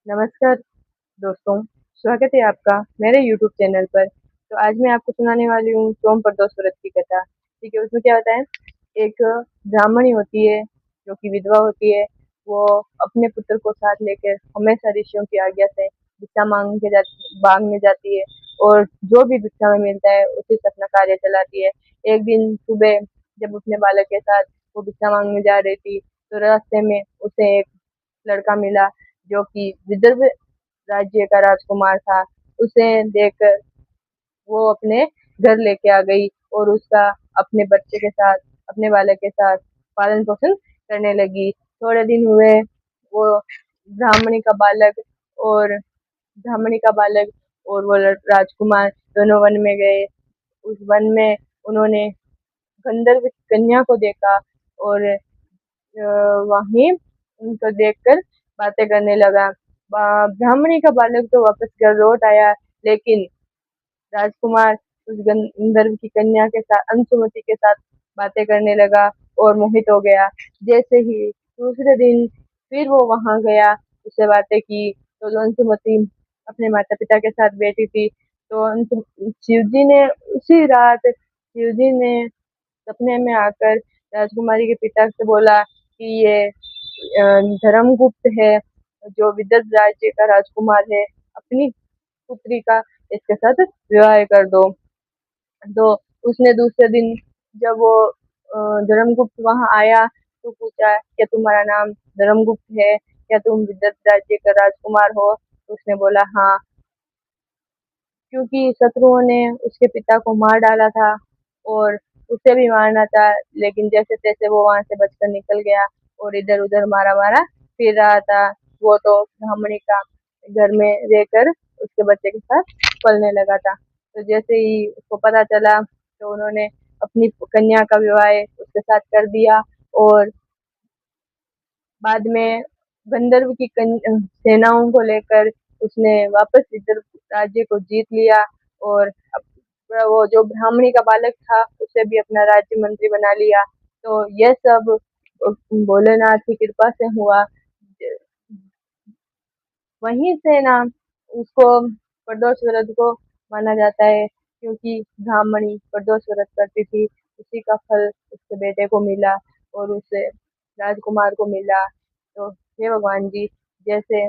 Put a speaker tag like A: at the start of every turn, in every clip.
A: नमस्कार दोस्तों, स्वागत है आपका मेरे यूट्यूब चैनल पर। तो आज मैं आपको सुनाने वाली हूँ सोम प्रदोष व्रत की कथा। ठीक है, उसमें क्या होता है, एक ब्राह्मणी होती है जो कि विधवा होती है। वो अपने पुत्र को साथ लेकर हमेशा ऋषियों की आज्ञा से भिक्षा मांगने जाती है और जो भी भिक्षा में मिलता है उसी से अपना कार्य चलाती है। एक दिन सुबह जब अपने बालक के साथ वो भिक्षा मांगने जा रही थी, तो रास्ते में उसे एक लड़का मिला जो कि विदर्भ राज्य का राजकुमार था। उसे देखकर वो अपने घर लेके आ गई और उसका अपने बच्चे के साथ, अपने बालक के साथ पालन पोषण करने लगी। थोड़े दिन हुए, वो ब्राह्मणी का बालक और ब्राह्मणी का बालक और वो राजकुमार दोनों वन में गए। उस वन में उन्होंने गंधर्व कन्या को देखा और वहीं उनको देखकर बातें करने लगा। ब्राह्मणी का बालक तो वापस घर लौट आया, लेकिन राजकुमार उस गंधर्व की कन्या के साथ, अंशुमति के साथ बातें करने लगा और मोहित हो गया। जैसे ही दूसरे दिन फिर वो वहां गया, उससे बातें की, तो अंशुमति अपने माता पिता के साथ बैठी थी। तो शिवजी ने उसी रात, शिवजी ने सपने में आकर राजकुमारी के पिता से बोला कि ये धर्मगुप्त है, जो विदर्भ राज्य का राजकुमार है, अपनी पुत्री का इसके साथ विवाह कर दो। तो उसने दूसरे दिन जब वो धर्मगुप्त वहां आया तो पूछा, क्या तुम्हारा नाम धर्मगुप्त है? क्या तुम विदर्भ राज्य का राजकुमार हो? तो उसने बोला हाँ, क्योंकि शत्रुओं ने उसके पिता को मार डाला था और उसे भी मारना था, लेकिन जैसे तैसे वो वहां से बचकर निकल गया और इधर उधर मारा मारा फिर रहा था। वो तो ब्राह्मणी का घर में रहकर उसके बच्चे के साथ पलने लगा था। तो जैसे ही उसको पता चला तो उन्होंने अपनी कन्या का विवाह उसके साथ कर दिया और बाद में गंधर्व की सेनाओं को लेकर उसने वापस इधर राज्य को जीत लिया और वो जो ब्राह्मणी का बालक था उसे भी अपना राज्य मंत्री बना लिया। तो यह सब भोलेनाथ की कृपा से हुआ। वहीं से ना उसको प्रदोष व्रत को माना जाता है, क्योंकि ब्राह्मणी प्रदोष व्रत करती थी, उसी का फल उसके बेटे को मिला और उसे राजकुमार को मिला। तो हे भगवान जी, जैसे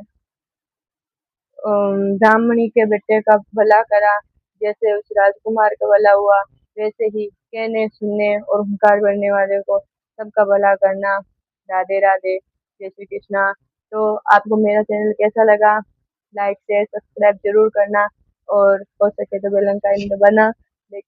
A: ब्राह्मणी के बेटे का भला करा, जैसे उस राजकुमार का भला हुआ, वैसे ही कहने सुनने और हुंकार भरने वाले को सबका भला करना। राधे राधे, जय श्री कृष्णा। तो आपको मेरा चैनल कैसा लगा? लाइक शेयर सब्सक्राइब जरूर करना और हो सके तो बेल आइकन दबाना। लेकिन